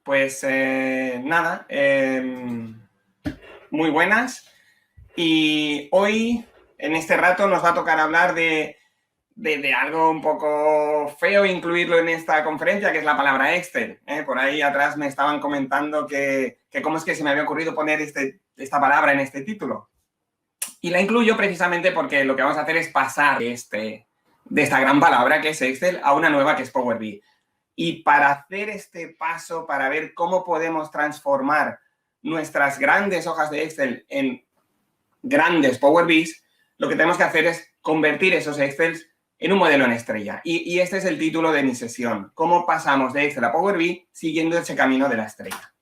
Pues nada, muy buenas. Y hoy, en este rato, nos va a tocar hablar de algo un poco feo incluirlo en esta conferencia, que es la palabra Excel. Por ahí atrás me estaban comentando que cómo es que se me había ocurrido poner esta palabra en este título. Y la incluyo precisamente porque lo que vamos a hacer es pasar de esta gran palabra que es Excel a una nueva que es Power BI. Y para hacer este paso, para ver cómo podemos transformar nuestras grandes hojas de Excel en grandes Power BIs, lo que tenemos que hacer es convertir esos Excels en un modelo en estrella. Y este es el título de mi sesión. ¿Cómo pasamos de Excel a Power BI siguiendo ese camino de la estrella?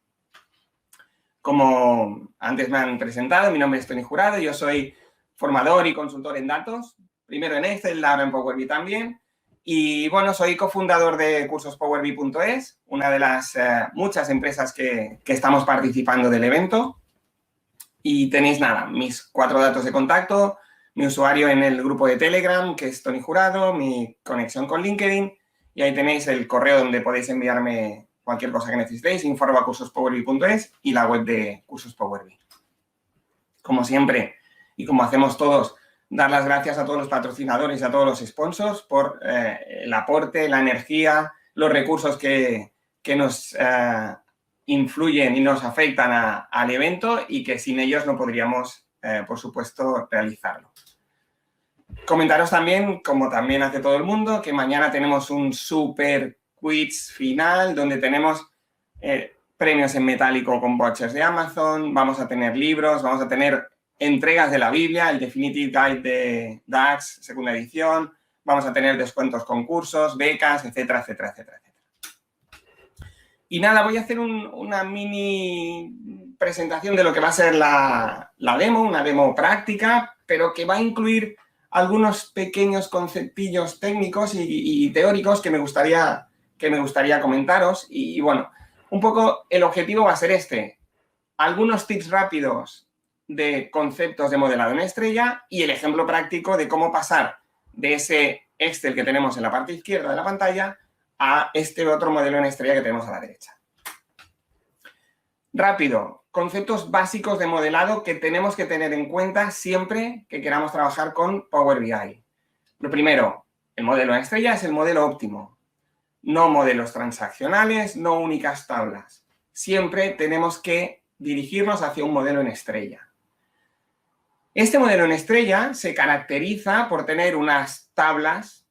Como antes me han presentado, mi nombre es Tony Jurado, yo soy formador y consultor en datos, primero en Excel, ahora en Power BI también. Y bueno, soy cofundador de cursospowerbi.es, una de las muchas empresas que estamos participando del evento. Y tenéis nada, mis 4 datos de contacto, mi usuario en el grupo de Telegram, que es Tony Jurado, mi conexión con LinkedIn, y ahí tenéis el correo donde podéis enviarme cualquier cosa que necesitéis, info@cursospowerbi.es y la web de Cursos Power BI. Como siempre, y como hacemos todos, dar las gracias a todos los patrocinadores y a todos los sponsors por el aporte, la energía, los recursos que nos influyen y nos afectan al evento y que sin ellos no podríamos, por supuesto, realizarlo. Comentaros también, como también hace todo el mundo, que mañana tenemos un super quiz final donde tenemos premios en metálico con vouchers de Amazon, vamos a tener libros, vamos a tener entregas de la Biblia, el Definitive Guide de DAX, segunda edición, vamos a tener descuentos con cursos, becas, etcétera, etcétera, etcétera, etcétera. Y nada, voy a hacer una mini presentación de lo que va a ser la demo, una demo práctica, pero que va a incluir algunos pequeños conceptillos técnicos y teóricos que me gustaría comentaros. Y bueno, un poco el objetivo va a ser algunos tips rápidos de conceptos de modelado en estrella y el ejemplo práctico de cómo pasar de ese Excel que tenemos en la parte izquierda de la pantalla a este otro modelo en estrella que tenemos a la derecha. Rápido, conceptos básicos de modelado que tenemos que tener en cuenta siempre que queramos trabajar con Power BI. Lo primero, el modelo en estrella es el modelo óptimo. No modelos transaccionales, no únicas tablas. Siempre tenemos que dirigirnos hacia un modelo en estrella. Este modelo en estrella se caracteriza por tener unas tablas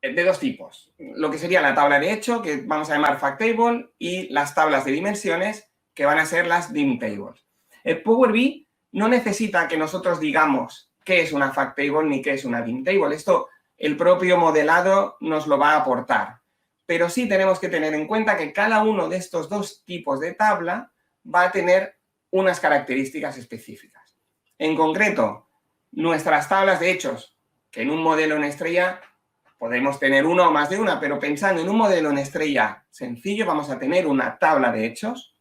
de 2 tipos. Lo que sería la tabla de hecho, que vamos a llamar fact table, y las tablas de dimensiones, que van a ser las dim tables. El Power BI no necesita que nosotros digamos qué es una fact table ni qué es una dim table. Esto el propio modelado nos lo va a aportar. Pero sí tenemos que tener en cuenta que cada uno de estos 2 tipos de tabla va a tener unas características específicas. En concreto, nuestras tablas de hechos, que en un modelo en estrella podemos tener una o más de una, pero pensando en un modelo en estrella sencillo, vamos a tener una tabla de hechos.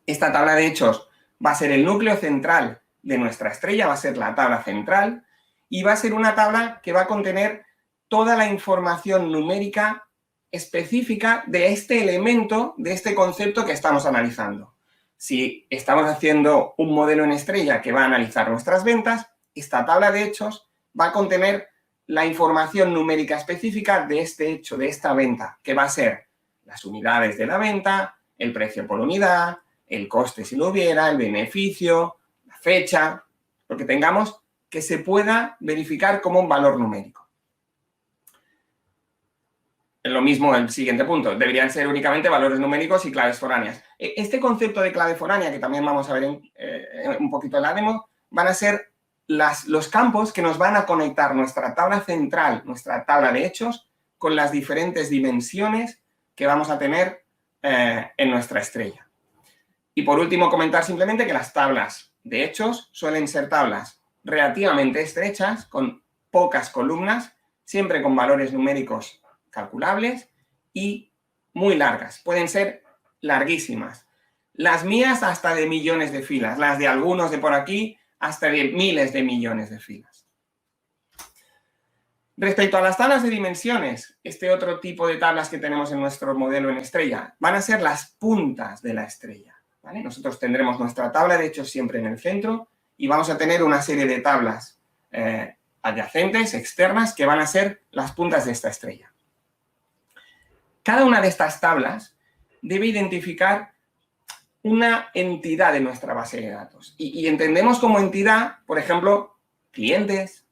Esta tabla de hechos va a ser el núcleo central de nuestra estrella, va a ser la tabla central, y va a ser una tabla que va a contener toda la información numérica específica de este elemento, de este concepto que estamos analizando. Si estamos haciendo un modelo en estrella que va a analizar nuestras ventas, esta tabla de hechos va a contener la información numérica específica de este hecho, de esta venta, que va a ser las unidades de la venta, el precio por unidad, el coste si lo hubiera, el beneficio, la fecha, lo que tengamos que se pueda verificar como un valor numérico. Lo mismo el siguiente punto, deberían ser únicamente valores numéricos y claves foráneas. Este concepto de clave foránea, que también vamos a ver un poquito en la demo, van a ser los campos que nos van a conectar nuestra tabla central, nuestra tabla de hechos, con las diferentes dimensiones que vamos a tener en nuestra estrella. Y por último, comentar simplemente que las tablas de hechos suelen ser tablas relativamente estrechas, con pocas columnas, siempre con valores numéricos calculables y muy largas. Pueden ser larguísimas. Las mías hasta de millones de filas, las de algunos de por aquí hasta de miles de millones de filas. Respecto a las tablas de dimensiones, este otro tipo de tablas que tenemos en nuestro modelo en estrella, van a ser las puntas de la estrella, ¿vale? Nosotros tendremos nuestra tabla de hechos siempre en el centro y vamos a tener una serie de tablas adyacentes, externas, que van a ser las puntas de esta estrella. Cada una de estas tablas debe identificar una entidad de nuestra base de datos. Y entendemos como entidad, por ejemplo, clientes,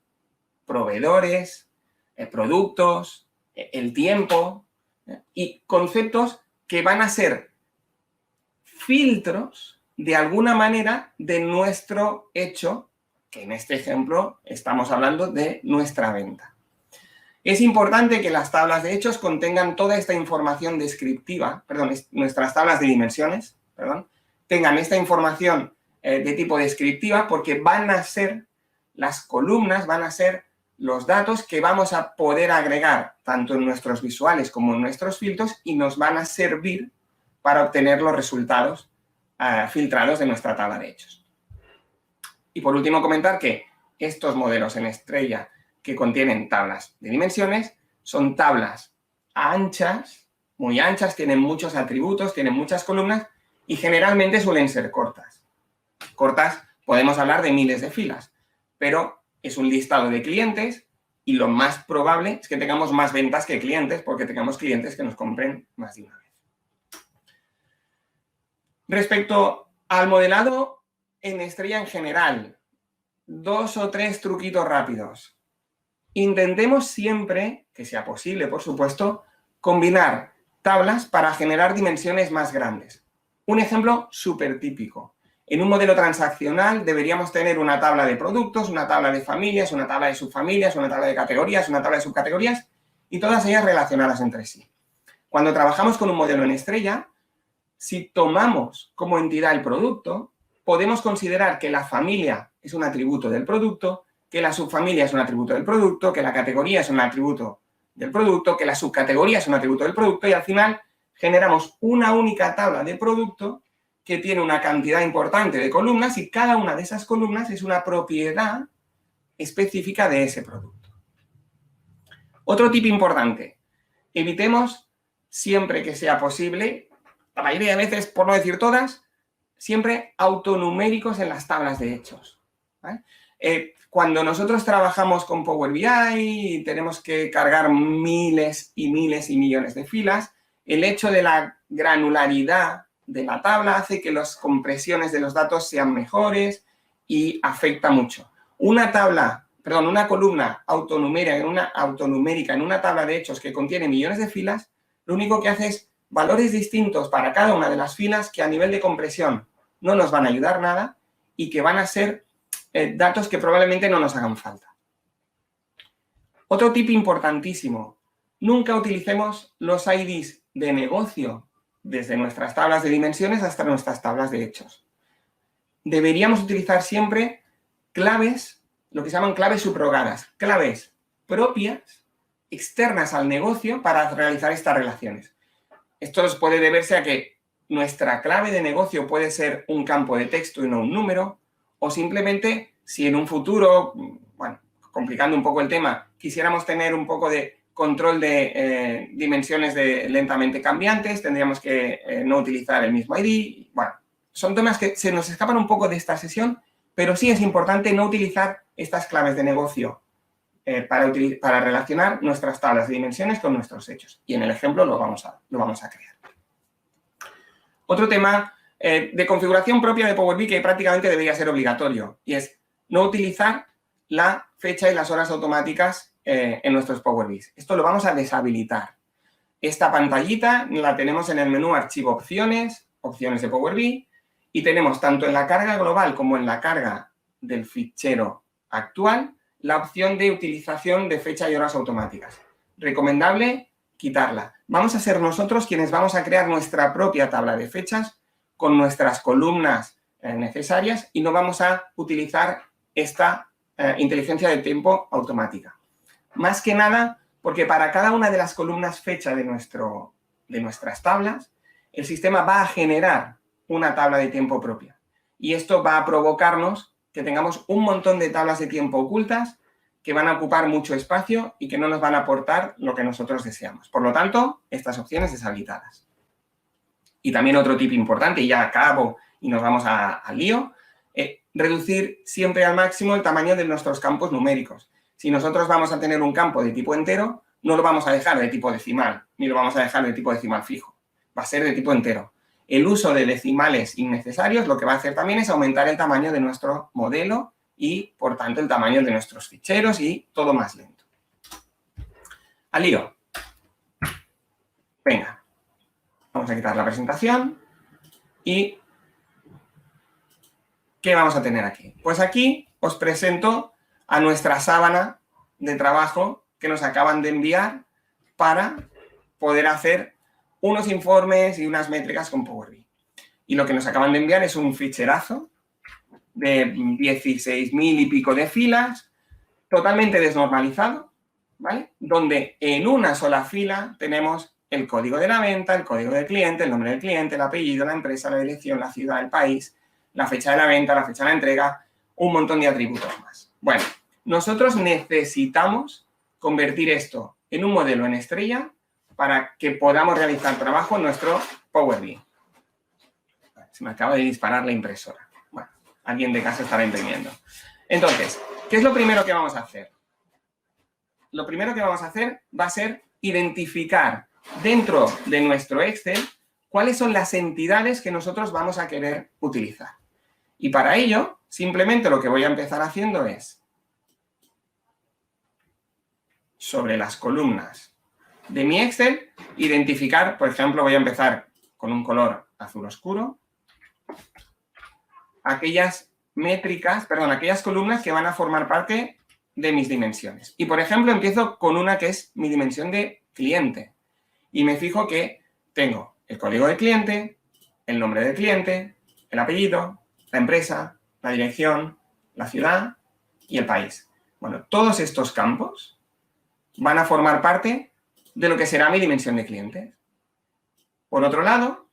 proveedores, productos, el tiempo y conceptos que van a ser filtros de alguna manera de nuestro hecho, que en este ejemplo estamos hablando de nuestra venta. Es importante que las tablas de hechos contengan toda esta información descriptiva, nuestras tablas de dimensiones, tengan esta información de tipo descriptiva porque van a ser las columnas, van a ser los datos que vamos a poder agregar tanto en nuestros visuales como en nuestros filtros y nos van a servir para obtener los resultados filtrados de nuestra tabla de hechos. Y por último comentar que estos modelos en estrella que contienen tablas de dimensiones son tablas anchas, muy anchas, tienen muchos atributos, tienen muchas columnas y generalmente suelen ser cortas. Cortas, podemos hablar de miles de filas, pero es un listado de clientes y lo más probable es que tengamos más ventas que clientes porque tengamos clientes que nos compren más de una vez. Respecto al modelado en estrella en general, 2 o 3 truquitos rápidos. Intentemos siempre, que sea posible, por supuesto, combinar tablas para generar dimensiones más grandes. Un ejemplo súper típico. En un modelo transaccional deberíamos tener una tabla de productos, una tabla de familias, una tabla de subfamilias, una tabla de categorías, una tabla de subcategorías y todas ellas relacionadas entre sí. Cuando trabajamos con un modelo en estrella, si tomamos como entidad el producto, podemos considerar que la familia es un atributo del producto, que la subfamilia es un atributo del producto, que la categoría es un atributo del producto, que la subcategoría es un atributo del producto y al final generamos una única tabla de producto que tiene una cantidad importante de columnas y cada una de esas columnas es una propiedad específica de ese producto. Otro tip importante, evitemos siempre que sea posible, la mayoría de veces, por no decir todas, siempre autonuméricos en las tablas de hechos, ¿vale? Cuando nosotros trabajamos con Power BI y tenemos que cargar miles y miles y millones de filas, el hecho de la granularidad de la tabla hace que las compresiones de los datos sean mejores y afecta mucho. Una columna autonumérica en una tabla de hechos que contiene millones de filas, lo único que hace es valores distintos para cada una de las filas que a nivel de compresión no nos van a ayudar nada y que van a ser datos que probablemente no nos hagan falta. Otro tip importantísimo, nunca utilicemos los IDs de negocio desde nuestras tablas de dimensiones hasta nuestras tablas de hechos. Deberíamos utilizar siempre claves, lo que se llaman claves subrogadas, claves propias, externas al negocio para realizar estas relaciones. Esto puede deberse a que nuestra clave de negocio puede ser un campo de texto y no un número, o simplemente si en un futuro, bueno, complicando un poco el tema, quisiéramos tener un poco de control de dimensiones lentamente cambiantes, tendríamos que no utilizar el mismo ID. Bueno, son temas que se nos escapan un poco de esta sesión, pero sí es importante no utilizar estas claves de negocio para relacionar nuestras tablas de dimensiones con nuestros hechos. Y en el ejemplo lo vamos a crear. Otro tema de configuración propia de Power BI que prácticamente debería ser obligatorio y es no utilizar la fecha y las horas automáticas en nuestros Power BI. Esto lo vamos a deshabilitar. Esta pantallita la tenemos en el menú Archivo Opciones, Opciones de Power BI, y tenemos tanto en la carga global como en la carga del fichero actual la opción de utilización de fecha y horas automáticas. Recomendable quitarla. Vamos a ser nosotros quienes vamos a crear nuestra propia tabla de fechas con nuestras columnas necesarias y no vamos a utilizar esta inteligencia de tiempo automática. Más que nada porque para cada una de las columnas fecha de nuestras tablas, el sistema va a generar una tabla de tiempo propia. Y esto va a provocarnos que tengamos un montón de tablas de tiempo ocultas que van a ocupar mucho espacio y que no nos van a aportar lo que nosotros deseamos. Por lo tanto, estas opciones deshabilitadas. Y también otro tip importante, y ya acabo y nos vamos al lío, reducir siempre al máximo el tamaño de nuestros campos numéricos. Si nosotros vamos a tener un campo de tipo entero, no lo vamos a dejar de tipo decimal, ni lo vamos a dejar de tipo decimal fijo. Va a ser de tipo entero. El uso de decimales innecesarios lo que va a hacer también es aumentar el tamaño de nuestro modelo y, por tanto, el tamaño de nuestros ficheros y todo más lento. Al lío. Venga. Vamos a quitar la presentación y ¿qué vamos a tener aquí? Pues aquí os presento a nuestra sábana de trabajo que nos acaban de enviar para poder hacer unos informes y unas métricas con Power BI. Y lo que nos acaban de enviar es un ficherazo de 16.000 y pico de filas, totalmente desnormalizado, ¿vale? Donde en una sola fila tenemos el código de la venta, el código del cliente, el nombre del cliente, el apellido, la empresa, la dirección, la ciudad, el país, la fecha de la venta, la fecha de la entrega, un montón de atributos más. Bueno, nosotros necesitamos convertir esto en un modelo en estrella para que podamos realizar trabajo en nuestro Power BI. Se me acaba de disparar la impresora. Bueno, alguien de casa estará imprimiendo. Entonces, ¿qué es lo primero que vamos a hacer? Lo primero que vamos a hacer va a ser identificar dentro de nuestro Excel cuáles son las entidades que nosotros vamos a querer utilizar. Y para ello, simplemente lo que voy a empezar haciendo es, sobre las columnas de mi Excel, identificar, por ejemplo, voy a empezar con un color azul oscuro, aquellas columnas que van a formar parte de mis dimensiones. Y, por ejemplo, empiezo con una que es mi dimensión de cliente. Y me fijo que tengo el código del cliente, el nombre del cliente, el apellido, la empresa, la dirección, la ciudad y el país. Bueno, todos estos campos van a formar parte de lo que será mi dimensión de clientes. Por otro lado,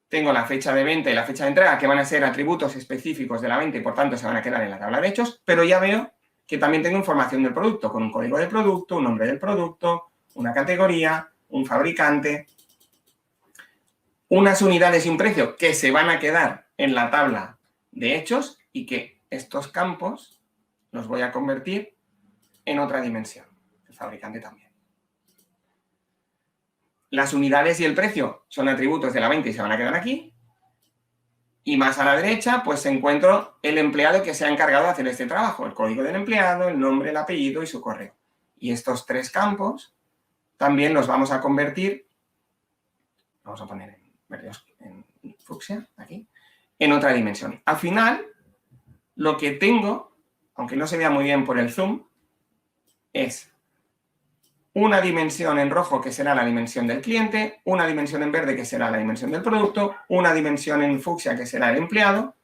tengo la fecha de venta y la fecha de entrega, que van a ser atributos específicos de la venta y, por tanto, se van a quedar en la tabla de hechos, pero ya veo que también tengo información del producto, con un código del producto, un nombre del producto, una categoría, un fabricante, unas unidades y un precio que se van a quedar en la tabla de hechos y que estos campos los voy a convertir en otra dimensión, el fabricante también. Las unidades y el precio son atributos de la venta y se van a quedar aquí. Y más a la derecha, pues encuentro el empleado que se ha encargado de hacer este trabajo, el código del empleado, el nombre, el apellido y su correo. Y estos tres campos también los vamos a convertir, vamos a poner en fucsia, aquí, en otra dimensión. Al final, lo que tengo, aunque no se vea muy bien por el zoom, es una dimensión en rojo que será la dimensión del cliente, una dimensión en verde que será la dimensión del producto, una dimensión en fucsia que será el empleado,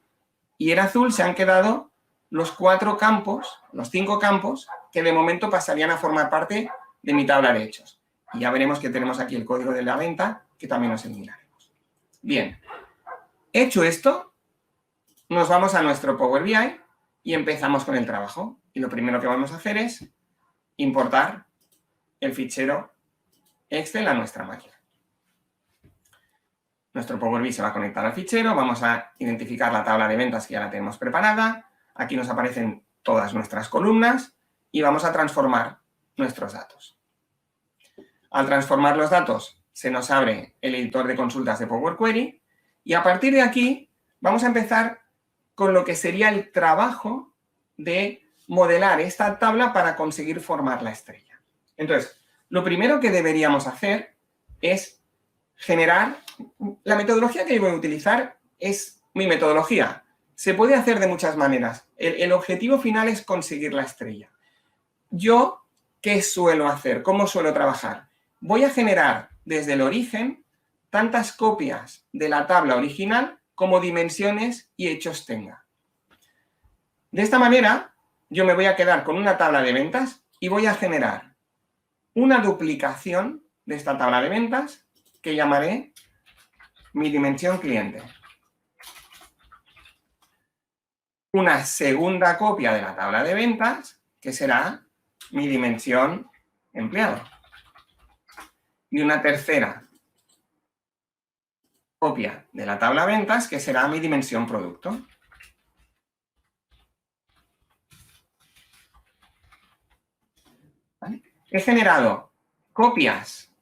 y en azul se han quedado los 4 campos, los 5 campos, que de momento pasarían a formar parte de mi tabla de hechos. Y ya veremos que tenemos aquí el código de la venta, que también nos eliminaremos. Bien, hecho esto, nos vamos a nuestro Power BI y empezamos con el trabajo. Y lo primero que vamos a hacer es importar el fichero Excel a nuestra máquina. Nuestro Power BI se va a conectar al fichero, vamos a identificar la tabla de ventas que ya la tenemos preparada, aquí nos aparecen todas nuestras columnas y vamos a transformar nuestros datos. Al transformar los datos se nos abre el editor de consultas de Power Query y a partir de aquí vamos a empezar con lo que sería el trabajo de modelar esta tabla para conseguir formar la estrella. Entonces, lo primero que deberíamos hacer es generar... La metodología que yo voy a utilizar es mi metodología. Se puede hacer de muchas maneras. El objetivo final es conseguir la estrella. Yo, ¿qué suelo hacer? ¿Cómo suelo trabajar? Voy a generar desde el origen tantas copias de la tabla original como dimensiones y hechos tenga. De esta manera, yo me voy a quedar con una tabla de ventas y voy a generar una duplicación de esta tabla de ventas que llamaré mi dimensión cliente. Una segunda copia de la tabla de ventas que será mi dimensión empleado. Y una tercera copia de la tabla ventas, que será mi dimensión producto. ¿Vale? He generado copias,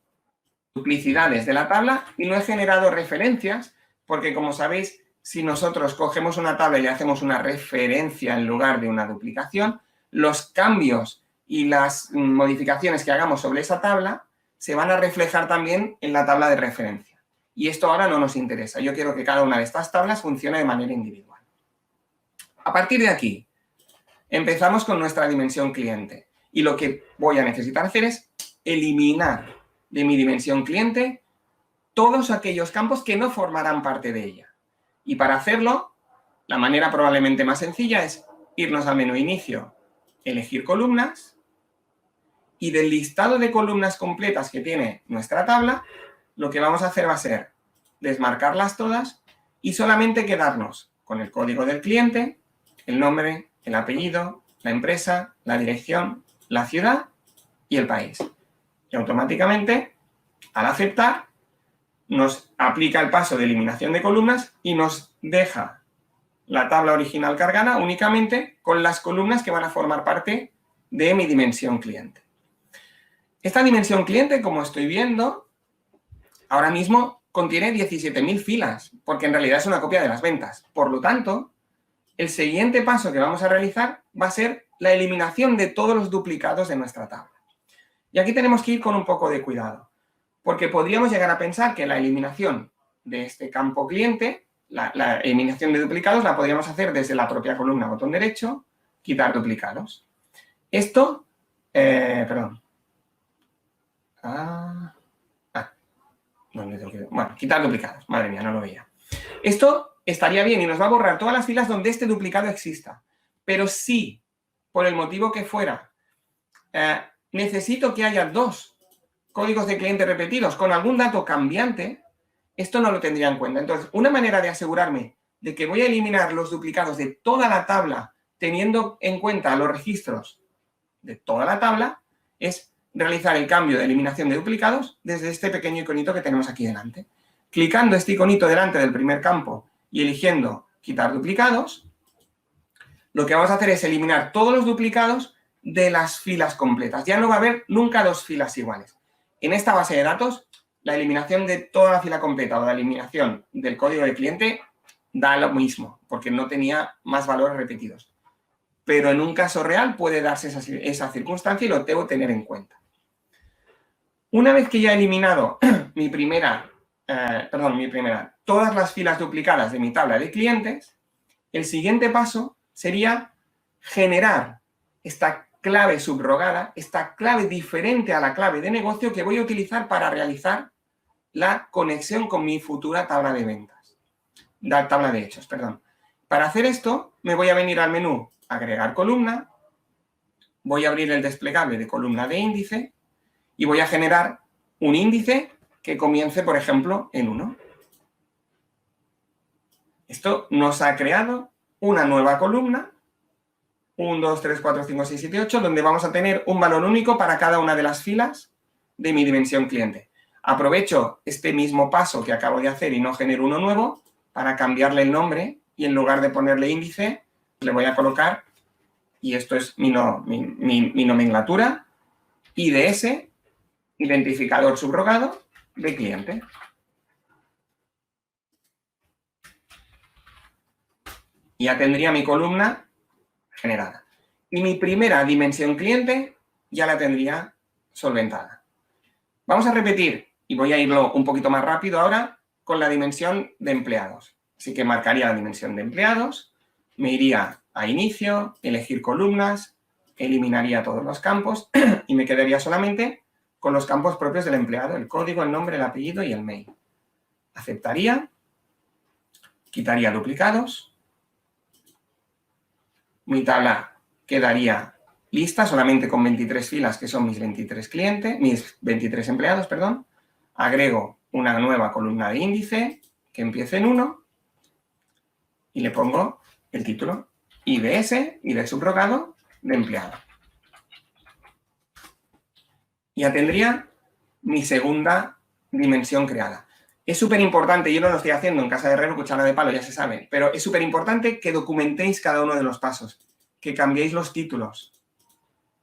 duplicidades de la tabla y no he generado referencias, porque como sabéis, si nosotros cogemos una tabla y le hacemos una referencia en lugar de una duplicación, los cambios y las modificaciones que hagamos sobre esa tabla se van a reflejar también en la tabla de referencia. Y esto ahora no nos interesa. Yo quiero que cada una de estas tablas funcione de manera individual. A partir de aquí, empezamos con nuestra dimensión cliente. Y lo que voy a necesitar hacer es eliminar de mi dimensión cliente todos aquellos campos que no formarán parte de ella. Y para hacerlo, la manera probablemente más sencilla es irnos al menú Inicio, elegir columnas, y del listado de columnas completas que tiene nuestra tabla, lo que vamos a hacer va a ser desmarcarlas todas y solamente quedarnos con el código del cliente, el nombre, el apellido, la empresa, la dirección, la ciudad y el país. Y automáticamente, al aceptar, nos aplica el paso de eliminación de columnas y nos deja la tabla original cargada únicamente con las columnas que van a formar parte de mi dimensión cliente. Esta dimensión cliente, como estoy viendo, ahora mismo contiene 17.000 filas, porque en realidad es una copia de las ventas. Por lo tanto, el siguiente paso que vamos a realizar va a ser la eliminación de todos los duplicados de nuestra tabla. Y aquí tenemos que ir con un poco de cuidado, porque podríamos llegar a pensar que la eliminación de este campo cliente, la eliminación de duplicados, la podríamos hacer desde la propia columna botón derecho, quitar duplicados. Esto, bueno, quitar duplicados. Madre mía, no lo veía. Esto estaría bien y nos va a borrar todas las filas donde este duplicado exista. Pero si, por el motivo que fuera, necesito que haya dos códigos de cliente repetidos con algún dato cambiante, esto no lo tendría en cuenta. Entonces, una manera de asegurarme de que voy a eliminar los duplicados de toda la tabla teniendo en cuenta los registros de toda la tabla es realizar el cambio de eliminación de duplicados desde este pequeño iconito que tenemos aquí delante. Clicando este iconito delante del primer campo y eligiendo quitar duplicados, lo que vamos a hacer es eliminar todos los duplicados de las filas completas. Ya no va a haber nunca dos filas iguales. En esta base de datos, la eliminación de toda la fila completa o la eliminación del código del cliente da lo mismo, porque no tenía más valores repetidos. Pero en un caso real puede darse esa circunstancia y lo debo tener en cuenta. Una vez que ya he eliminado todas las filas duplicadas de mi tabla de clientes, el siguiente paso sería generar esta clave subrogada, esta clave diferente a la clave de negocio que voy a utilizar para realizar la conexión con mi futura tabla de ventas. La tabla de hechos, perdón. Para hacer esto, me voy a venir al menú Agregar columna, voy a abrir el desplegable de columna de índice y voy a generar un índice que comience, por ejemplo, en 1. Esto nos ha creado una nueva columna, 1, 2, 3, 4, 5, 6, 7, 8, donde vamos a tener un valor único para cada una de las filas de mi dimensión cliente. Aprovecho este mismo paso que acabo de hacer y no genero uno nuevo para cambiarle el nombre y en lugar de ponerle índice, le voy a colocar, y esto es mi nomenclatura, IDS, identificador subrogado de cliente. Y ya tendría mi columna generada. Y mi primera dimensión cliente ya la tendría solventada. Vamos a repetir, y voy a irlo un poquito más rápido ahora, con la dimensión de empleados. Así que marcaría la dimensión de empleados, me iría a inicio, elegir columnas, eliminaría todos los campos y me quedaría solamente con los campos propios del empleado, el código, el nombre, el apellido y el mail. Aceptaría, quitaría duplicados, mi tabla quedaría lista solamente con 23 filas, que son mis 23 clientes, mis 23 empleados, perdón. Agrego una nueva columna de índice que empiece en 1 y le pongo el título IDS, ID subrogado de empleado. ya tendría mi segunda dimensión creada. Es súper importante, yo no lo estoy haciendo en casa de herrero, cuchara de palo, ya se sabe, pero es súper importante que documentéis cada uno de los pasos, que cambiéis los títulos,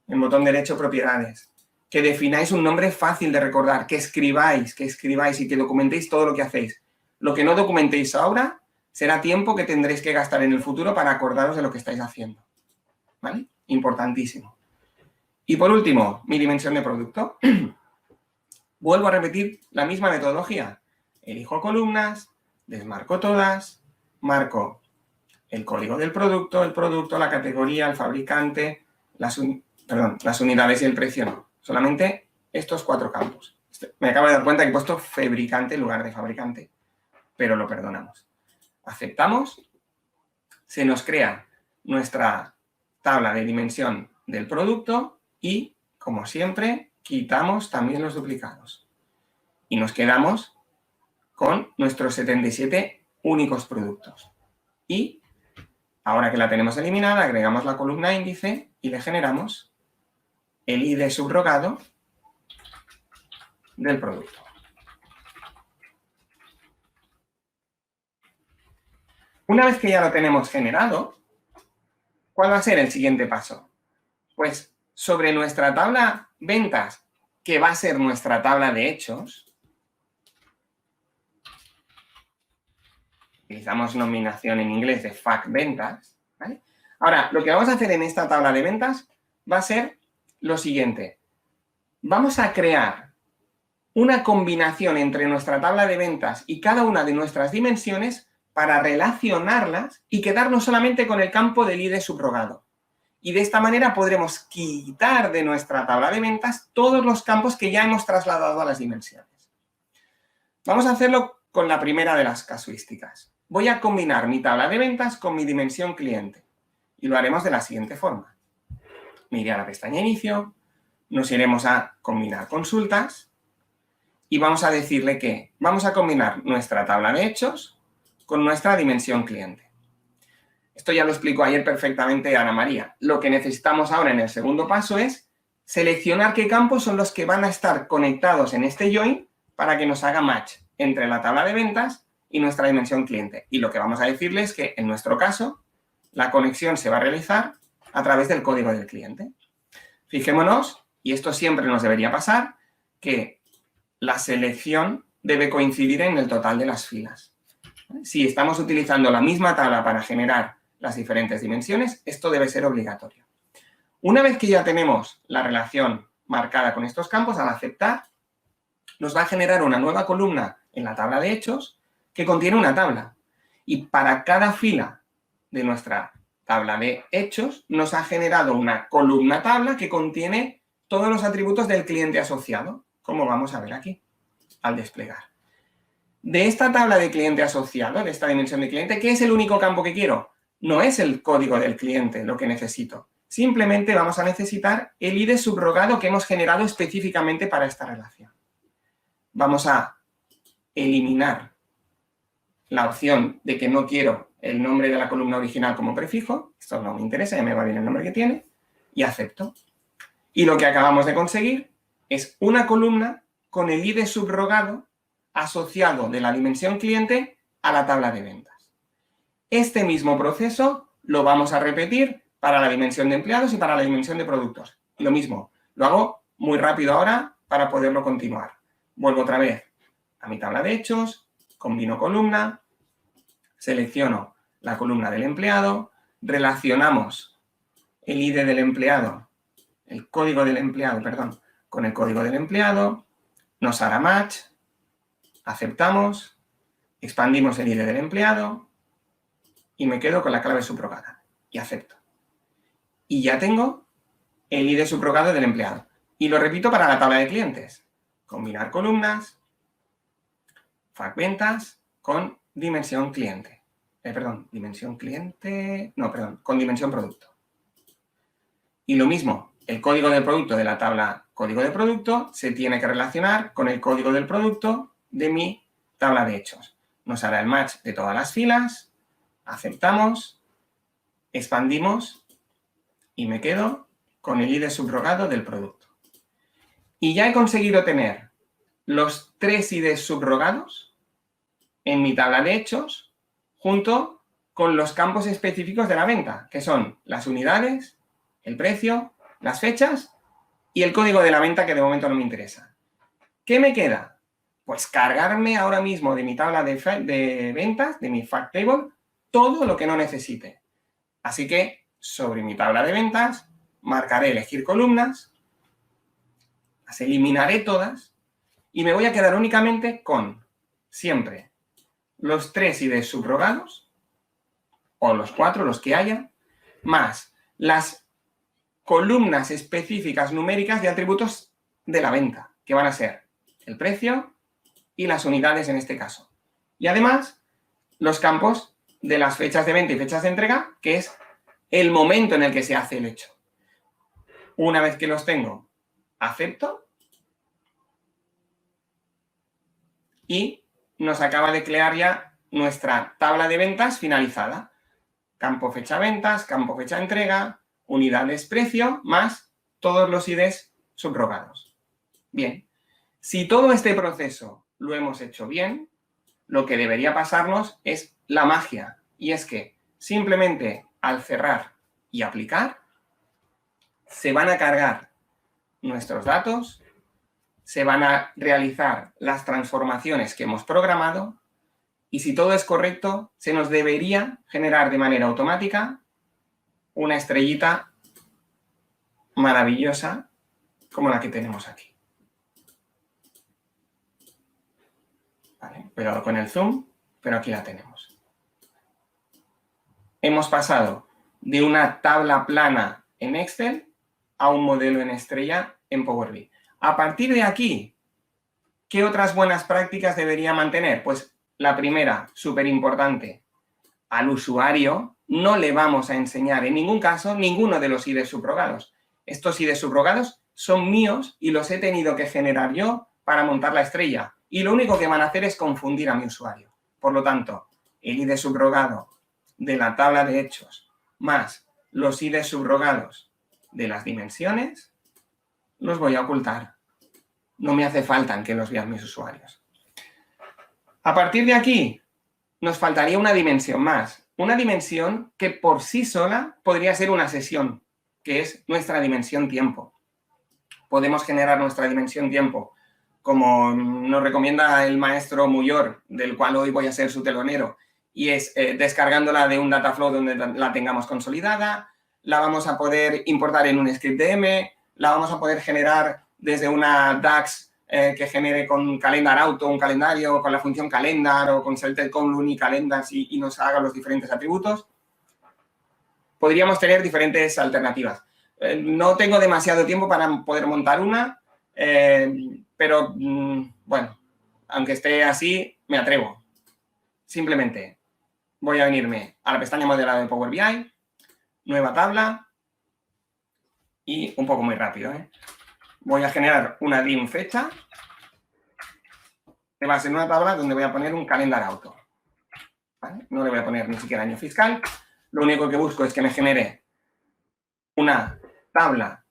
el botón derecho, propiedades, que defináis un nombre fácil de recordar, que escribáis y que documentéis todo lo que hacéis. Lo que no documentéis ahora será tiempo que tendréis que gastar en el futuro para acordaros de lo que estáis haciendo. ¿Vale? Importantísimo. Y por último, mi dimensión de producto. Vuelvo a repetir la misma metodología. Elijo columnas, desmarco todas, marco el código del producto, el producto, la categoría, el fabricante, las unidades y el precio no. Solamente estos 4 campos. Me acabo de dar cuenta que he puesto fabricante en lugar de fabricante, pero lo perdonamos. Aceptamos, se nos crea nuestra tabla de dimensión del producto y, como siempre, quitamos también los duplicados. Y nos quedamos con nuestros 77 únicos productos. Y, ahora que la tenemos eliminada, agregamos la columna índice y le generamos el ID subrogado del producto. Una vez que ya lo tenemos generado, ¿cuál va a ser el siguiente paso? Pues sobre nuestra tabla ventas, que va a ser nuestra tabla de hechos, utilizamos nominación en inglés de FAQ ventas, ¿vale? Ahora, lo que vamos a hacer en esta tabla de ventas va a ser lo siguiente. Vamos a crear una combinación entre nuestra tabla de ventas y cada una de nuestras dimensiones para relacionarlas y quedarnos solamente con el campo del ID subrogado. Y de esta manera podremos quitar de nuestra tabla de ventas todos los campos que ya hemos trasladado a las dimensiones. Vamos a hacerlo con la primera de las casuísticas. Voy a combinar mi tabla de ventas con mi dimensión cliente. Y lo haremos de la siguiente forma. Me iré a la pestaña Inicio, nos iremos a Combinar consultas y vamos a decirle que vamos a combinar nuestra tabla de hechos con nuestra dimensión cliente. Esto ya lo explicó ayer perfectamente Ana María. Lo que necesitamos ahora en el segundo paso es seleccionar qué campos son los que van a estar conectados en este join para que nos haga match entre la tabla de ventas y nuestra dimensión cliente. Y lo que vamos a decirle es que, en nuestro caso, la conexión se va a realizar a través del código del cliente. Fijémonos, y esto siempre nos debería pasar, que la selección debe coincidir en el total de las filas. Si estamos utilizando la misma tabla para generar las diferentes dimensiones, esto debe ser obligatorio. Una vez que ya tenemos la relación marcada con estos campos, al aceptar, nos va a generar una nueva columna en la tabla de hechos que contiene una tabla. Y para cada fila de nuestra tabla de hechos, nos ha generado una columna tabla que contiene todos los atributos del cliente asociado, como vamos a ver aquí, al desplegar. De esta tabla de cliente asociado, de esta dimensión de cliente, ¿qué es el único campo que quiero? No es el código del cliente lo que necesito. Simplemente vamos a necesitar el ID subrogado que hemos generado específicamente para esta relación. Vamos a eliminar la opción de que no quiero el nombre de la columna original como prefijo. Esto no me interesa, ya me va bien el nombre que tiene. Y acepto. Y lo que acabamos de conseguir es una columna con el ID subrogado asociado de la dimensión cliente a la tabla de ventas. Este mismo proceso lo vamos a repetir para la dimensión de empleados y para la dimensión de productos. Lo mismo, lo hago muy rápido ahora para poderlo continuar. Vuelvo otra vez a mi tabla de hechos, combino columna, selecciono la columna del empleado, relacionamos el ID del empleado, el código del empleado, perdón, con el código del empleado, nos hará match, aceptamos, expandimos el ID del empleado y me quedo con la clave subrogada y acepto. Y ya tengo el ID subrogado del empleado. Y lo repito para la tabla de clientes. Combinar columnas, FAQ ventas con dimensión cliente. Con dimensión producto. Y lo mismo, el código del producto de la tabla código de producto se tiene que relacionar con el código del producto de mi tabla de hechos. Nos hará el match de todas las filas, aceptamos, expandimos y me quedo con el ID subrogado del producto. Y ya he conseguido tener los 3 IDs subrogados en mi tabla de hechos junto con los campos específicos de la venta, que son las unidades, el precio, las fechas y el código de la venta, que de momento no me interesa. ¿Qué me queda? Pues cargarme ahora mismo de mi tabla de ventas, de mi fact table, todo lo que no necesite. Así que sobre mi tabla de ventas marcaré elegir columnas, las eliminaré todas y me voy a quedar únicamente con siempre los 3 IDs subrogados, o los 4, los que haya, más las columnas específicas numéricas de atributos de la venta, que van a ser el precio y las unidades en este caso. Y además, los campos de las fechas de venta y fechas de entrega, que es el momento en el que se hace el hecho. Una vez que los tengo, acepto y nos acaba de crear ya nuestra tabla de ventas finalizada. Campo fecha ventas, campo fecha entrega, unidades precio, más todos los IDs subrogados. Bien, si todo este proceso lo hemos hecho bien, lo que debería pasarnos es la magia. Y es que simplemente al cerrar y aplicar, se van a cargar nuestros datos, se van a realizar las transformaciones que hemos programado y si todo es correcto, se nos debería generar de manera automática una estrellita maravillosa como la que tenemos aquí. Vale, cuidado con el zoom, pero aquí la tenemos. Hemos pasado de una tabla plana en Excel a un modelo en estrella en Power BI. A partir de aquí, ¿qué otras buenas prácticas debería mantener? Pues la primera, súper importante, al usuario no le vamos a enseñar en ningún caso ninguno de los IDs subrogados. Estos IDs subrogados son míos y los he tenido que generar yo para montar la estrella. Y lo único que van a hacer es confundir a mi usuario. Por lo tanto, el ID subrogado de la tabla de hechos más los IDs subrogados de las dimensiones, los voy a ocultar. No me hace falta que los vean mis usuarios. A partir de aquí, nos faltaría una dimensión más. Una dimensión que por sí sola podría ser una sesión, que es nuestra dimensión tiempo. Podemos generar nuestra dimensión tiempo, como nos recomienda el maestro Muyor, del cual hoy voy a ser su telonero, y es descargándola de un Dataflow donde la tengamos consolidada, la vamos a poder importar en un script DM, la vamos a poder generar desde una DAX que genere con Calendar Auto un calendario, con la función Calendar o con Selected Column y Calendars y nos haga los diferentes atributos. Podríamos tener diferentes alternativas. No tengo demasiado tiempo para poder montar una, pero bueno, aunque esté así, me atrevo. Simplemente voy a venirme a la pestaña modelado de Power BI, nueva tabla y un poco muy rápido, voy a generar una dim fecha que va a ser una tabla donde voy a poner un calendar auto. ¿Vale? No le voy a poner ni siquiera año fiscal. Lo único que busco es que me genere una tabla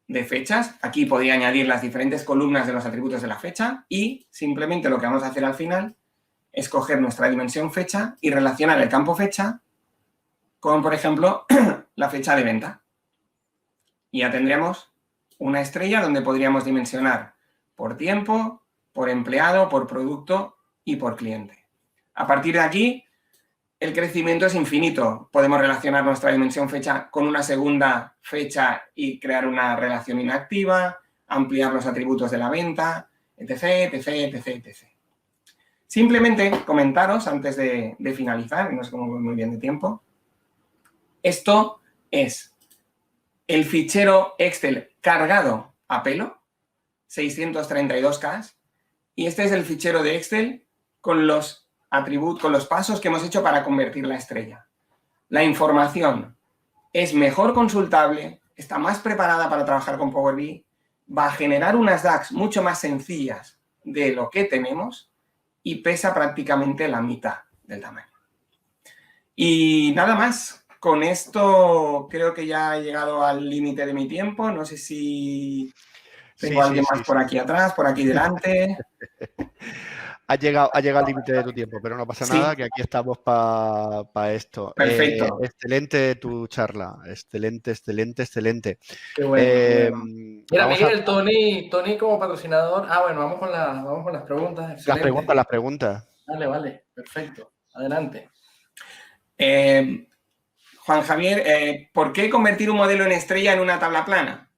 de fechas. Aquí podría añadir las diferentes columnas de los atributos de la fecha y simplemente lo que vamos a hacer al final es coger nuestra dimensión fecha y relacionar el campo fecha con, por ejemplo, la fecha de venta. Y ya tendremos una estrella donde podríamos dimensionar por tiempo, por empleado, por producto y por cliente. A partir de aquí, el crecimiento es infinito. Podemos relacionar nuestra dimensión fecha con una segunda fecha y crear una relación inactiva, ampliar los atributos de la venta, etc, etc, etc, etc. Simplemente comentaros antes de finalizar, no sé cómo voy muy bien de tiempo. Esto es el fichero Excel cargado a pelo, 632K, y este es el fichero de Excel con los atributos, con los pasos que hemos hecho para convertir la estrella. La información es mejor consultable, está más preparada para trabajar con Power BI, va a generar unas DAX mucho más sencillas de lo que tenemos y pesa prácticamente la mitad del tamaño. Y nada más. Con esto creo que ya he llegado al límite de mi tiempo. No sé si... Tengo Sí, a alguien sí, más sí, por sí. aquí atrás, por aquí delante. Ha llegado al límite de tu tiempo, pero no pasa Sí, nada, que aquí estamos para esto. perfecto. Excelente tu charla, excelente, excelente, excelente. Qué bueno, qué bueno. Mira, Vamos a Miguel, Tony como patrocinador. Ah, bueno, vamos con las preguntas. Excelente. las preguntas. Vale, perfecto. Adelante. Juan Javier, ¿por qué convertir un modelo en estrella en una tabla plana?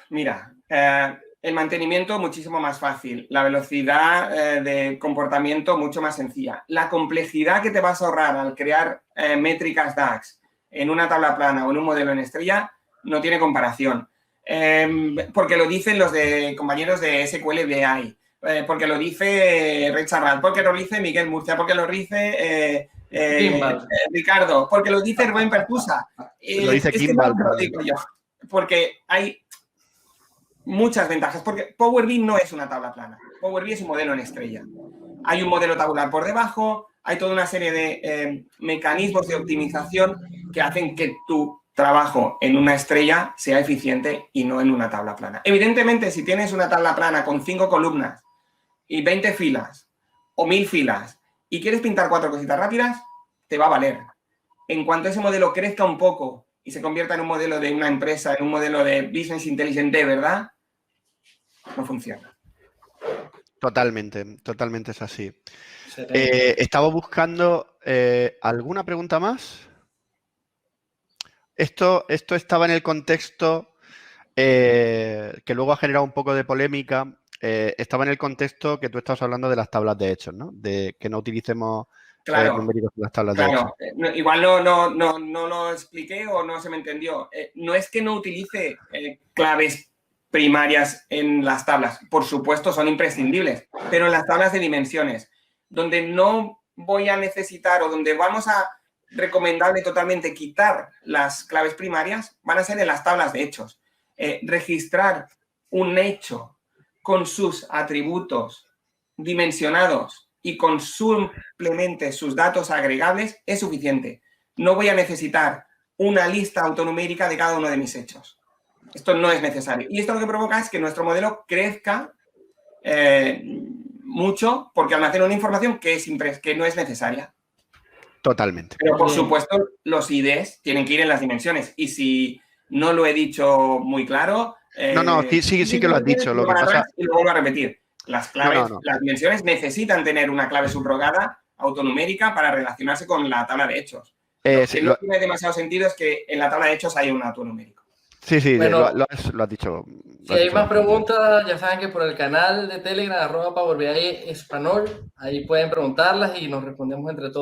Mira, el mantenimiento muchísimo más fácil, la velocidad de comportamiento mucho más sencilla. La complejidad que te vas a ahorrar al crear métricas DAX en una tabla plana o en un modelo en estrella no tiene comparación. Porque lo dicen los compañeros de SQL BI, porque lo dice Richard Rand, porque lo dice Miguel Murcia, porque lo dice Ricardo, porque lo dice Rubén Pertusa. Lo dice es que Kimball no lo también. digo yo, porque hay muchas ventajas, porque Power BI no es una tabla plana. Power BI es un modelo en estrella. Hay un modelo tabular por debajo, hay toda una serie de mecanismos de optimización que hacen que tu trabajo en una estrella sea eficiente y no en una tabla plana. Evidentemente, si tienes una tabla plana con 5 columnas y 20 filas o 1000 filas y quieres pintar 4 cositas rápidas, te va a valer. En cuanto ese modelo crezca un poco y se convierta en un modelo de una empresa, en un modelo de business intelligent de verdad, no funciona. Totalmente, totalmente es así. Estaba buscando alguna pregunta más. Esto estaba en el contexto que luego ha generado un poco de polémica. Estaba en el contexto que tú estabas hablando de las tablas de hechos, ¿no? De que no utilicemos numéricos en las tablas de hechos. Igual no lo expliqué o no se me entendió. No es que no utilice claves primarias en las tablas. Por supuesto, son imprescindibles, pero en las tablas de dimensiones, donde no voy a necesitar o donde vamos a recomendable totalmente quitar las claves primarias, van a ser en las tablas de hechos. Registrar un hecho con sus atributos dimensionados y con simplemente sus datos agregables es suficiente. No voy a necesitar una lista autonumérica de cada uno de mis hechos. Esto no es necesario. Y esto lo que provoca es que nuestro modelo crezca mucho porque almacena una información que no es necesaria. Totalmente. Pero, por supuesto, los IDs tienen que ir en las dimensiones. Y si no lo he dicho muy claro... sí que lo has dicho. Lo que pasa... Y lo vuelvo a repetir. Las claves, las dimensiones necesitan tener una clave subrogada autonumérica para relacionarse con la tabla de hechos. Lo que no tiene demasiado sentido es que en la tabla de hechos hay un autonumérico. Sí, bueno, lo has dicho. Si hay más preguntas, ya saben que por el canal de Telegram, @PowerBI Español, ahí pueden preguntarlas y nos respondemos entre todos.